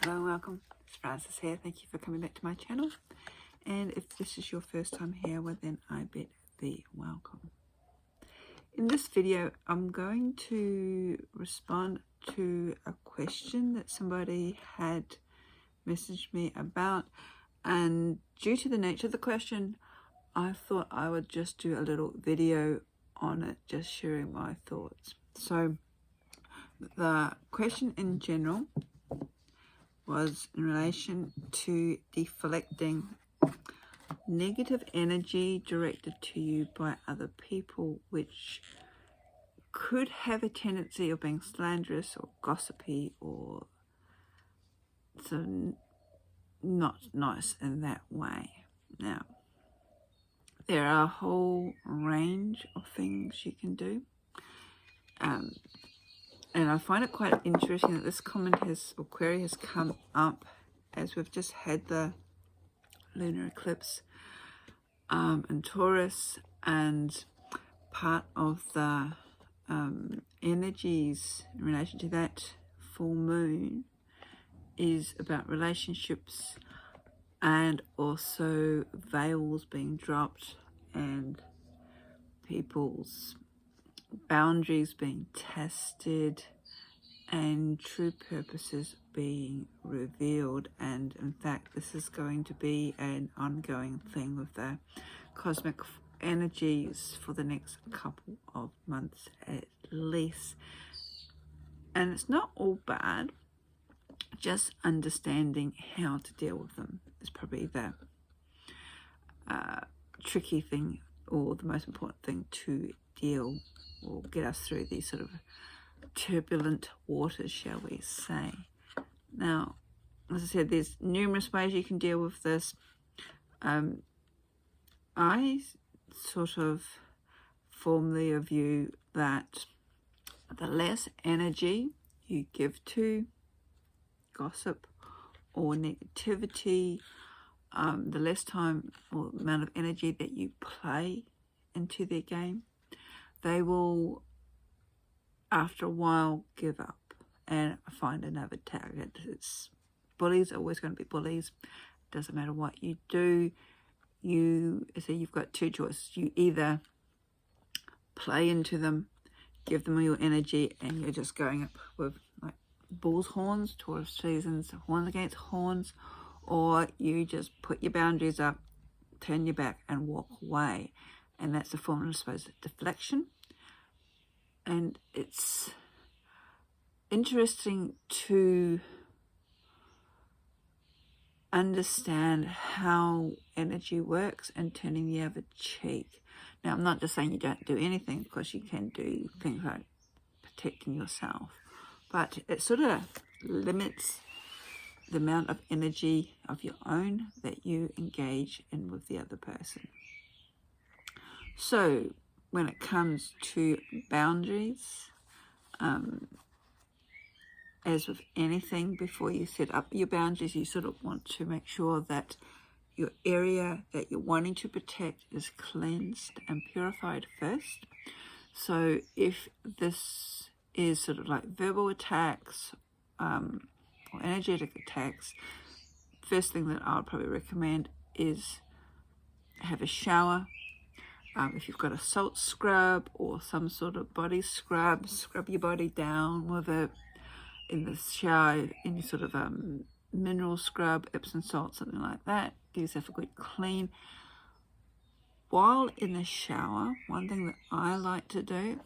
Hello and welcome, it's Frances here. Thank you for coming back to my channel. And if this is your first time here, well then I bid thee welcome. In this video, I'm going to respond to a question that somebody had messaged me about. And due to the nature of the question, I thought I would just do a little video on it, just sharing my thoughts. So the question in general was in relation to deflecting negative energy directed to you by other people, which could have a tendency of being slanderous or gossipy or so not nice in that way. Now, there are a whole range of things you can do. And I find it quite interesting that this comment or query has come up as we've just had the lunar eclipse in Taurus, and part of the energies in relation to that full moon is about relationships and also veils being dropped and people's boundaries being tested and true purposes being revealed. And in fact, this is going to be an ongoing thing with the cosmic energies for the next couple of months at least. And it's not all bad, just understanding how to deal with them is probably the tricky thing, or the most important thing to deal or get us through these sort of turbulent waters, shall we say. Now, as I said, there's numerous ways you can deal with this. I sort of form the view that the less energy you give to gossip or negativity, the less time or amount of energy that you play into their game, they will, after a while, give up and find another target. Bullies are always going to be bullies. Doesn't matter what you do. You've got two choices. You either play into them, give them all your energy, and you're just going up with like bull's horns, Taurus seasons, horns against horns, or you just put your boundaries up, turn your back, and walk away. And that's a form of, I suppose, deflection. And it's interesting to understand how energy works and turning the other cheek. Now, I'm not just saying you don't do anything, because you can do things like protecting yourself, but it sort of limits the amount of energy of your own that you engage in with the other person. So when it comes to boundaries, as with anything, before you set up your boundaries, you sort of want to make sure that your area that you're wanting to protect is cleansed and purified first. So if this is sort of like verbal attacks or energetic attacks, first thing that I would probably recommend is have a shower. If you've got a salt scrub or some sort of body scrub your body down with it in the shower, any sort of mineral scrub, Epsom salt, something like that. Give yourself a good clean. While in the shower, one thing that I like to do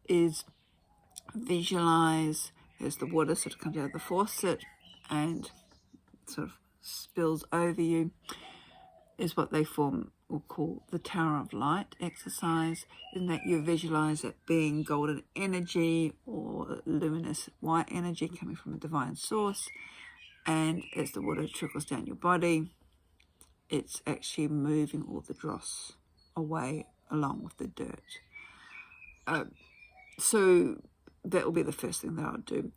is visualize as the water sort of comes out of the faucet and sort of spills over you, is what they will call the Tower of Light exercise, in that you visualize it being golden energy or luminous white energy coming from a divine source, and as the water trickles down your body, it's actually moving all the dross away along with the dirt. So that will be the first thing that I'll do.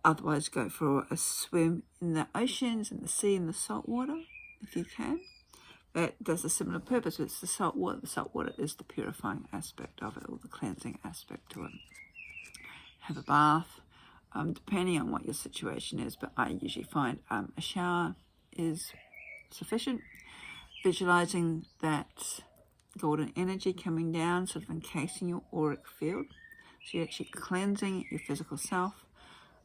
Otherwise, go for a swim in the oceans and the sea and the salt water if you can. That does a similar purpose. It's the salt water. The salt water is the purifying aspect of it, or the cleansing aspect to it. Have a bath, depending on what your situation is, but I usually find a shower is sufficient. Visualizing that golden energy coming down, sort of encasing your auric field. So you're actually cleansing your physical self,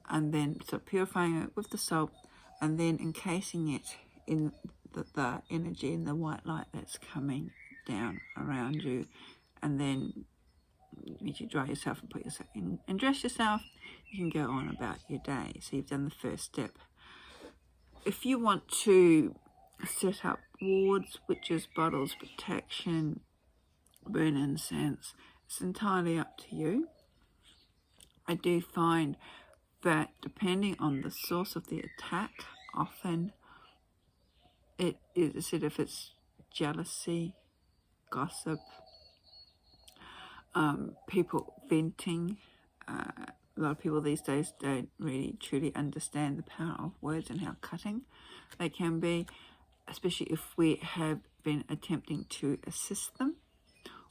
and then sort of purifying it with the salt, and then encasing it in the energy and the white light that's coming down around you. And then as you dry yourself and put yourself in and dress yourself, you can go on about your day. So you've done the first step. If you want to set up wards, witches, bottles, protection, burn incense, it's entirely up to you. I do find that depending on the source of the attack, often it is said if it's jealousy, gossip, people venting. A lot of people these days don't really truly understand the power of words and how cutting they can be, especially if we have been attempting to assist them,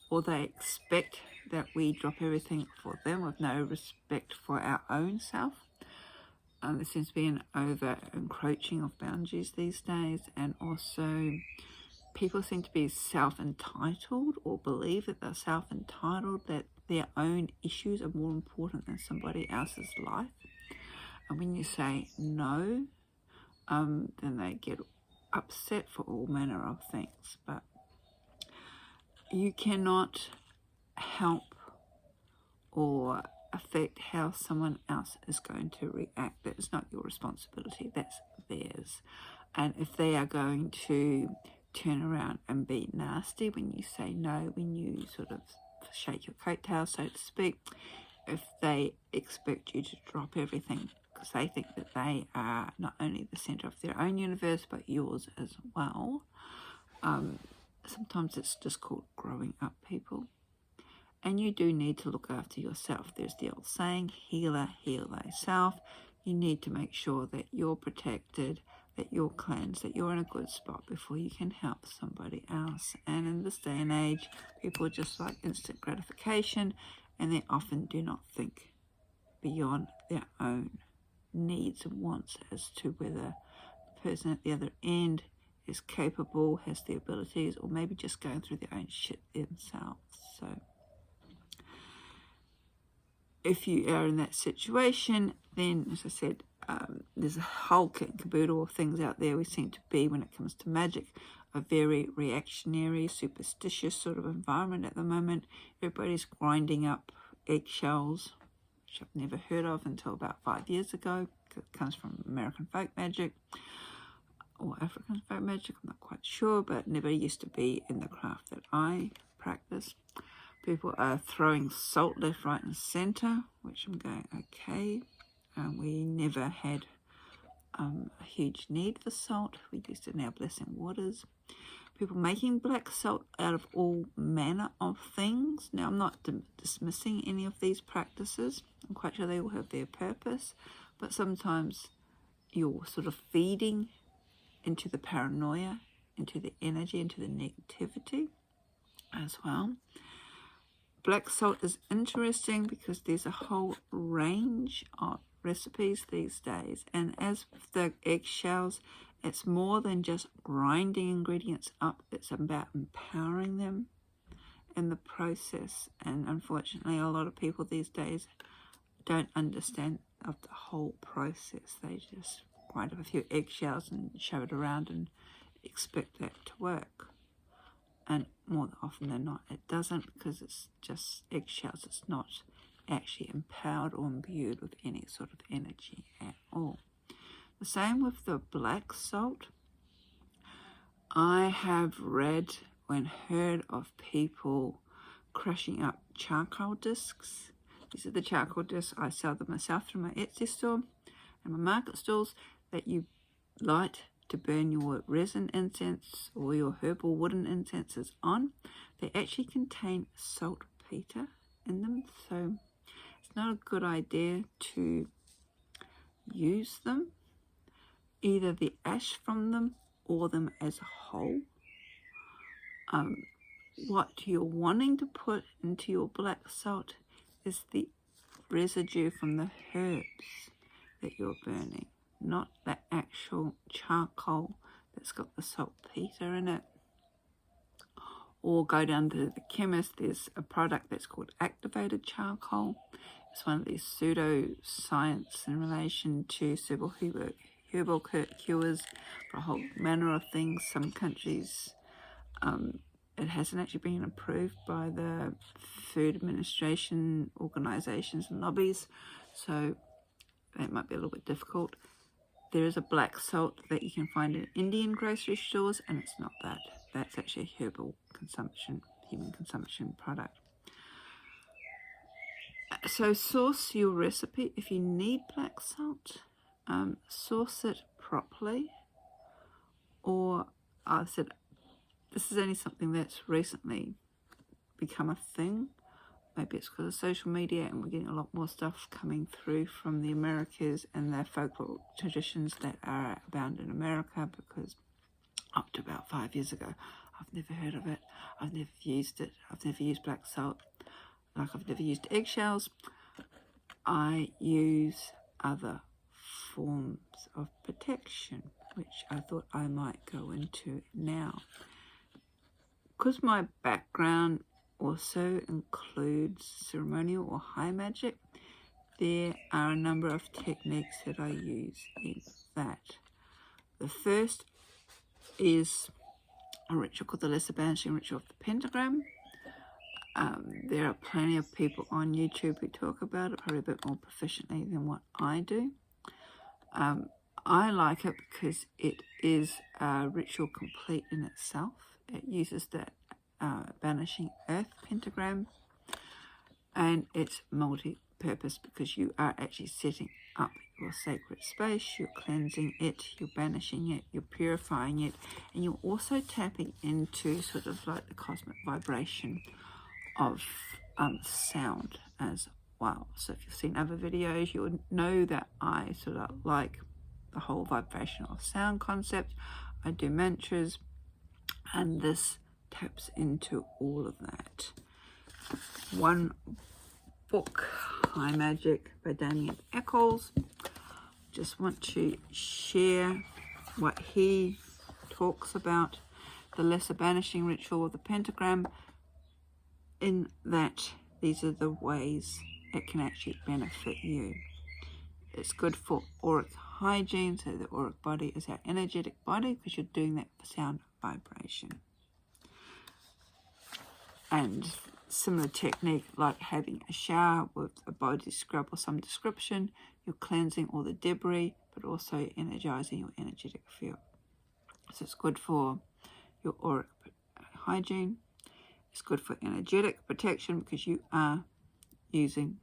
or they expect that we drop everything for them with no respect for our own self. There seems to be an over-encroaching of boundaries these days, and also people seem to be self-entitled or believe that they're self-entitled, that their own issues are more important than somebody else's life. And when you say no, then they get upset for all manner of things. But you cannot help or affect how someone else is going to react. That is not your responsibility, that's theirs. And if they are going to turn around and be nasty when you say no, when you sort of shake your coattails, so to speak, if they expect you to drop everything because they think that they are not only the center of their own universe but yours as well, sometimes it's just called growing up, people. And you do need to look after yourself. There's the old saying, healer, heal thyself. You need to make sure that you're protected, that you're cleansed, that you're in a good spot before you can help somebody else. And in this day and age, people just like instant gratification, and they often do not think beyond their own needs and wants as to whether the person at the other end is capable, has the abilities, or maybe just going through their own shit themselves. So if you are in that situation, then, as I said, there's a whole kit and caboodle of things out there. We seem to be, when it comes to magic, a very reactionary, superstitious sort of environment at the moment. Everybody's grinding up eggshells, which I've never heard of until about 5 years ago. It comes from American folk magic or African folk magic, I'm not quite sure, but never used to be in the craft that I practice. People are throwing salt left, right and centre, which I'm going, okay. We never had a huge need for salt. We used it in our blessing waters. People making black salt out of all manner of things. Now, I'm not dismissing any of these practices. I'm quite sure they all have their purpose. But sometimes you're sort of feeding into the paranoia, into the energy, into the negativity as well. Black salt is interesting because there's a whole range of recipes these days, and as with the eggshells, it's more than just grinding ingredients up, it's about empowering them in the process. And unfortunately, a lot of people these days don't understand of the whole process. They just grind up a few eggshells and shove it around and expect that to work. And more often than not, it doesn't, because it's just eggshells. It's not actually empowered or imbued with any sort of energy at all. The same with the black salt. I have read and heard of people crushing up charcoal discs. These are the charcoal discs. I sell them myself through my Etsy store and my market stalls that you light to burn your resin incense or your herbal wooden incenses on. They actually contain saltpeter in them, so it's not a good idea to use them, either the ash from them or them as a whole. What you're wanting to put into your black salt is the residue from the herbs that you're burning, not the actual charcoal that's got the saltpeter in it. Or go down to the chemist. There's a product that's called activated charcoal. It's one of these pseudo-science in relation to herbal cures for a whole manner of things. Some countries, it hasn't actually been approved by the Food Administration organisations and lobbies, so that might be a little bit difficult. There is a black salt that you can find in Indian grocery stores, and it's not that. That's actually a herbal consumption, human consumption product. So source your recipe. If you need black salt, source it properly. Or I said, this is only something that's recently become a thing. Maybe it's because of social media, and we're getting a lot more stuff coming through from the Americas and their folklore traditions that are abound in America, because up to about 5 years ago, I've never heard of it. I've never used it. I've never used black salt. Like, I've never used eggshells. I use other forms of protection, which I thought I might go into now. Because my background also includes ceremonial or high magic, there are a number of techniques that I use in that. The first is a ritual called the Lesser Banishing Ritual of the Pentagram. There are plenty of people on YouTube who talk about it, probably a bit more proficiently than what I do. I like it because it is a ritual complete in itself. It uses the Banishing Earth Pentagram, and it's multi-purpose because you are actually setting up your sacred space, you're cleansing it, you're banishing it, you're purifying it, and you're also tapping into sort of like the cosmic vibration of sound as well. So if you've seen other videos, you would know that I sort of like the whole vibrational sound concept. I do mantras, and this taps into all of that. One book, High Magic by Damien Eccles. Just want to share what he talks about the Lesser Banishing Ritual of the Pentagram, in that these are the ways it can actually benefit you. It's good for auric hygiene, so the auric body is our energetic body, because you're doing that for sound vibration. And similar technique like having a shower with a body scrub or some description, you're cleansing all the debris, but also energizing your energetic field. So it's good for your auric hygiene. It's good for energetic protection because you are using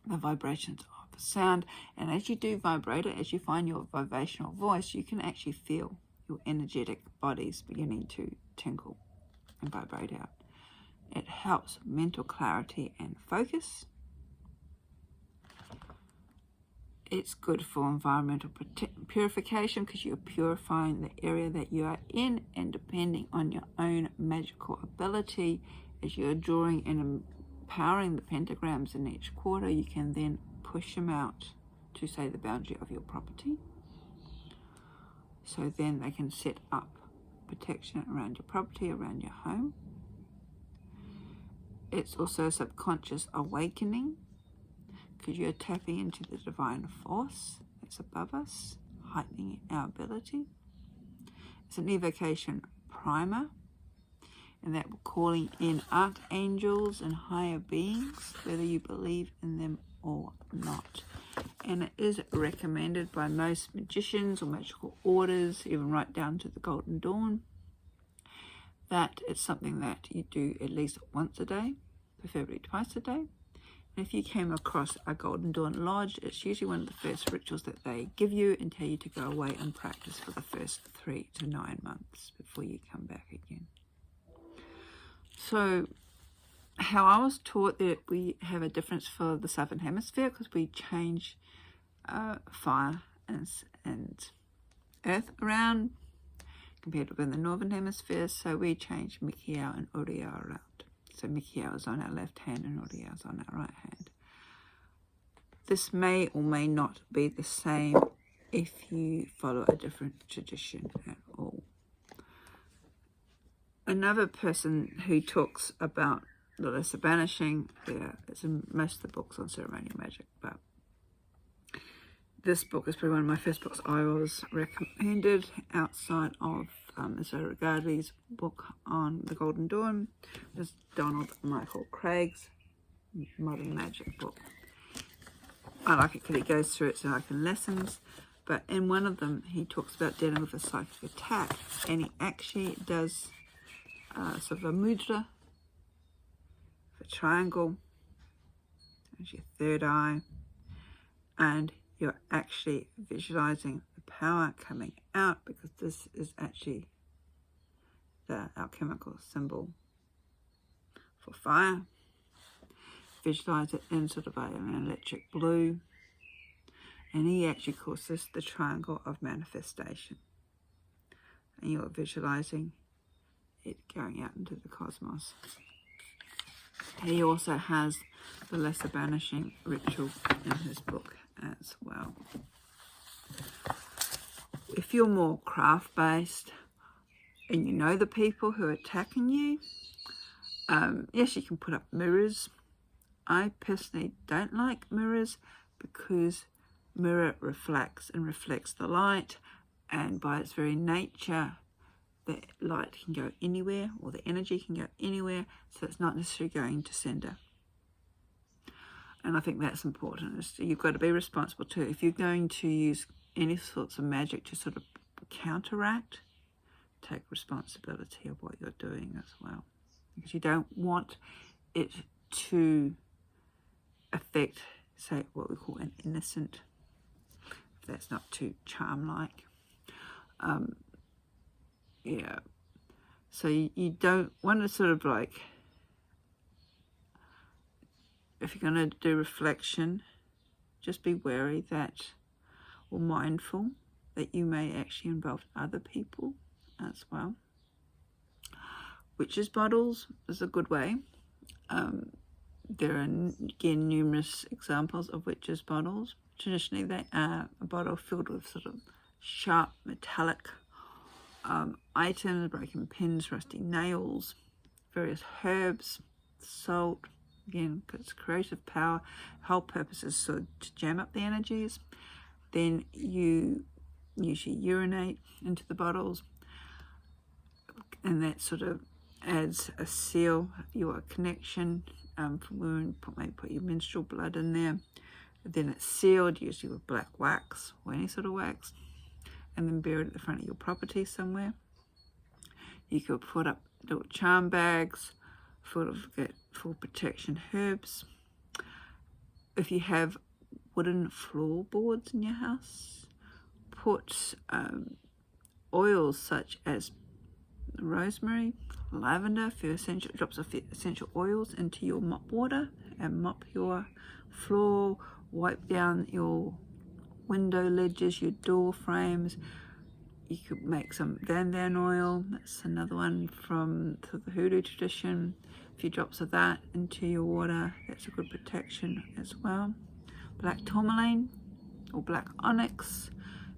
the vibrations of the sound. And as you do vibrate it, as you find your vibrational voice, you can actually feel your energetic bodies beginning to tingle and vibrate out. It helps mental clarity and focus. It's good for environmental purification because you're purifying the area that you are in, and depending on your own magical ability, as you're drawing and empowering the pentagrams in each quarter, you can then push them out to, say, the boundary of your property. So then they can set up protection around your property, around your home. It's also a subconscious awakening, because you're tapping into the divine force that's above us, heightening our ability. It's an evocation primer, and that we're calling in archangels and higher beings, whether you believe in them or not. And it is recommended by most magicians or magical orders, even right down to the Golden Dawn, that it's something that you do at least once a day, preferably twice a day. And if you came across a Golden Dawn Lodge, it's usually one of the first rituals that they give you and tell you to go away and practice for the first 3 to 9 months before you come back again. So how I was taught that we have a difference for the Southern Hemisphere, because we change fire and earth around compared to in the Northern Hemisphere. So we change Mikiao and Uriao around. So Mikiao is on our left hand and Uriao is on our right hand. this may or may not be the same if you follow a different tradition at all. Another person who talks about the lesser banishing, it's in most of the books on ceremonial magic, but this book is probably one of my first books I was recommended outside of Zoe Regardley's book on the Golden Dawn. This Donald Michael Craig's Modern Magic book. I like it because he goes through it so I can lessons, but in one of them he talks about dealing with a psychic attack, and he actually does sort of a mudra, a triangle, as your third eye, and you're actually visualizing the power coming out, because this is actually the alchemical symbol for fire. Visualize it in sort of an electric blue, and he actually calls this the triangle of manifestation, and you're visualizing it going out into the cosmos. He also has the lesser banishing ritual in his book as well. If you're more craft based and you know the people who are attacking you, yes, you can put up mirrors. I personally don't like mirrors because mirror reflects the light, and by its very nature the light can go anywhere, or the energy can go anywhere, so it's not necessarily going to sender. And I think that's important. You've got to be responsible too. If you're going to use any sorts of magic to sort of counteract, take responsibility of what you're doing as well, because you don't want it to affect, say, what we call an innocent, if that's not too charm-like. Yeah, so you don't want to sort of like, if you're going to do reflection, just be wary that, or mindful that you may actually involve other people as well. Witches' bottles is a good way. There are, again, numerous examples of witches' bottles. Traditionally, they are a bottle filled with sort of sharp metallic items, broken pins, rusty nails, various herbs, salt, again, because it's creative power. The whole purpose is sort of to jam up the energies. Then you usually urinate into the bottles, and that sort of adds a seal, your connection from women, maybe put your menstrual blood in there. Then it's sealed, usually with black wax or any sort of wax, and then buried at the front of your property somewhere. You could put up little charm bags full of full protection herbs. If you have wooden floorboards in your house, put oils such as rosemary, lavender, drops of essential oils into your mop water, and mop your floor, wipe down your window ledges, your door frames. You could make some Van oil, that's another one from the hoodoo tradition. A few drops of that into your water, that's a good protection as well. Black tourmaline or black onyx,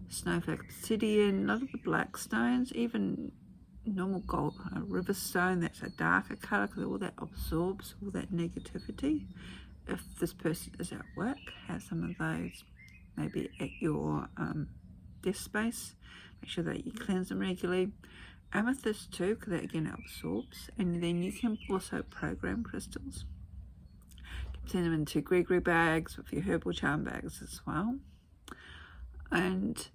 snowflake obsidian, a lot of the black stones, even normal gold, river stone, that's a darker colour, because all that absorbs all that negativity. If this person is at work, have some of those maybe at your desk space. Make sure that you cleanse them regularly. Amethyst too, because that again absorbs. And then you can also program crystals. You can send them into Gregory bags with your herbal charm bags as well. And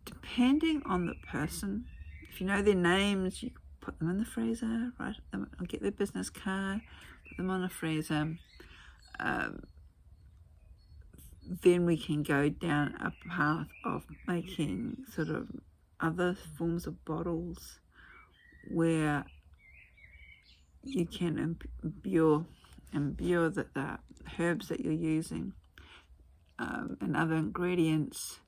depending on the person, if you know their names, you put them in the freezer, write them, or get their business card, put them on the freezer. Then we can go down a path of making sort of other forms of bottles where you can imbue the herbs that you're using and other ingredients,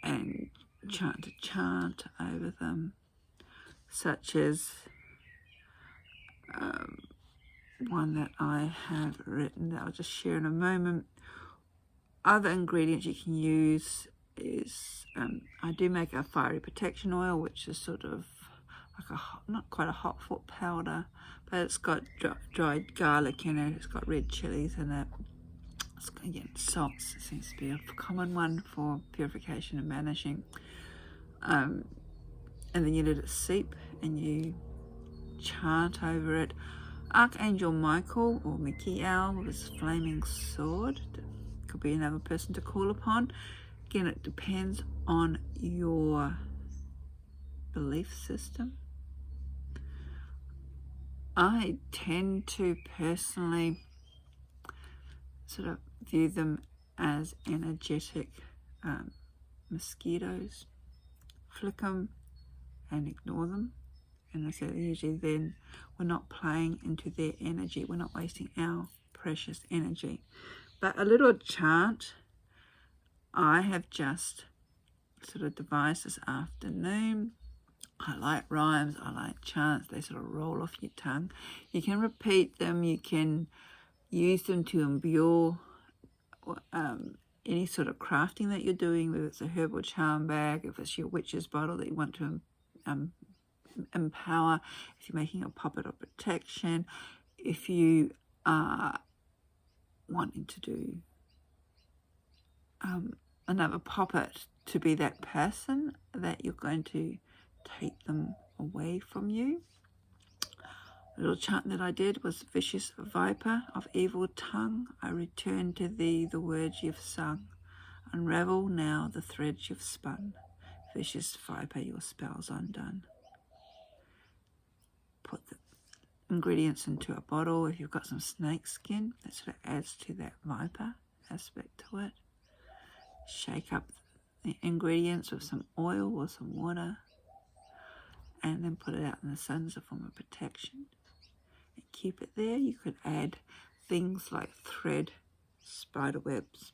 and chant over them, such as one that I have written that I'll just share in a moment, other ingredients you can use is, I do make a fiery protection oil, which is sort of like not quite a hot foot powder, but it's got dried garlic in it, it's got red chilies in it. It's got, again, salts seems to be a common one for purification and banishing. And then you let it seep and you chant over it. Archangel Michael or Michael with his flaming sword. Could be another person to call upon. Again, it depends on your belief system. I tend to personally sort of view them as energetic mosquitoes. Flick them and ignore them. And I said usually then we're not playing into their energy. We're not wasting our precious energy. But a little chant I have just sort of devised this afternoon. I like rhymes, I like chants, they sort of roll off your tongue. You can repeat them, you can use them to imbue any sort of crafting that you're doing, whether it's a herbal charm bag, if it's your witch's bottle that you want to empower, if you're making a puppet of protection, if you are wanting to do another puppet to be that person that you're going to take them away from you. The little chant that I did was vicious viper of evil tongue, I return to thee the words you've sung. Unravel now the threads you've spun. Vicious viper, your spell's undone. Put the ingredients into a bottle. If you've got some snake skin, that sort of adds to that viper aspect to it. Shake up the ingredients with some oil or some water, and then put it out in the sun as a form of protection. And keep it there. You could add things like thread, spider webs,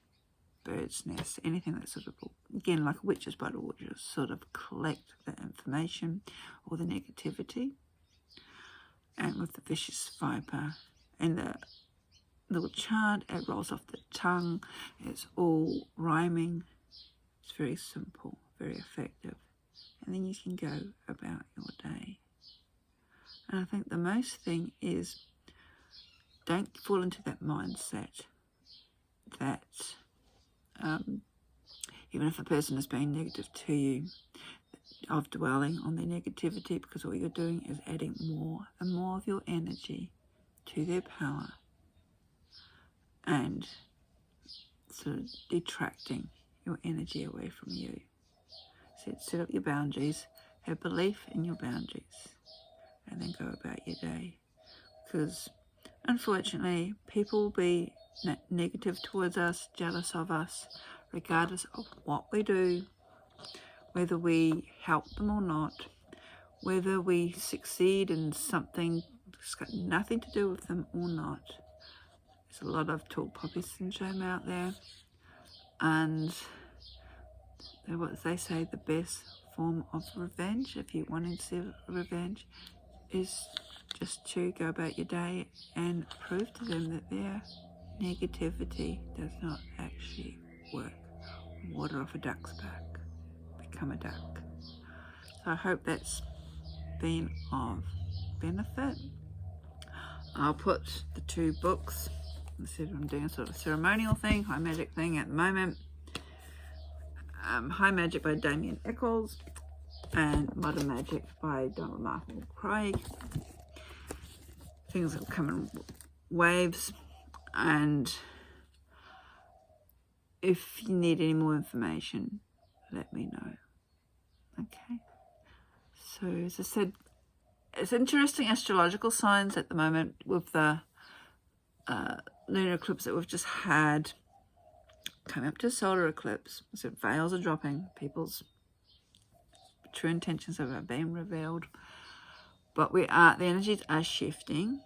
bird's nests, anything that sort of, again, like a witch's bottle, which will sort of collect the information or the negativity. And with the vicious viper and the little chant, it rolls off the tongue. It's all rhyming. It's very simple, very effective. And then you can go about your day. And I think the most thing is don't fall into that mindset that even if a person is being negative to you, of dwelling on their negativity, because all you're doing is adding more and more of your energy to their power and sort of detracting your energy away from you. So set up your boundaries, have belief in your boundaries, and then go about your day. Because unfortunately, people will be negative towards us, jealous of us, regardless of what we do, whether we help them or not, whether we succeed in something that's got nothing to do with them or not. There's a lot of tall poppy syndrome out there, and what they say, the best form of revenge, if you want to see revenge, is just to go about your day and prove to them that their negativity does not actually work. Water off a duck's back. Become a duck. So I hope that's been of benefit. I'll put the two books. I'm doing a sort of ceremonial thing, high magic thing at the moment. High Magic by Damien Eccles and Modern Magic by Donald Michael Craig. Things will come in waves, and if you need any more information, let me know. Okay. So as I said, it's interesting astrological signs at the moment with the lunar eclipse that we've just had. Coming up to solar eclipse, so veils are dropping, people's true intentions are being revealed, but the energies are shifting,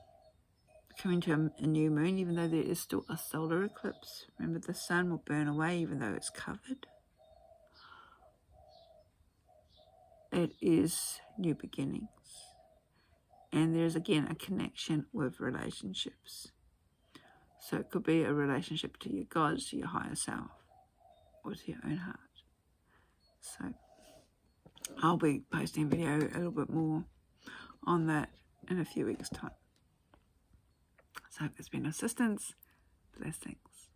coming to a new moon, even though there is still a solar eclipse. Remember, the sun will burn away even though it's covered. It is new beginnings, and there's again a connection with relationships. So it could be a relationship to your gods, to your higher self, or to your own heart. So I'll be posting a video a little bit more on that in a few weeks' time. So I hope it's been assistance. Blessings.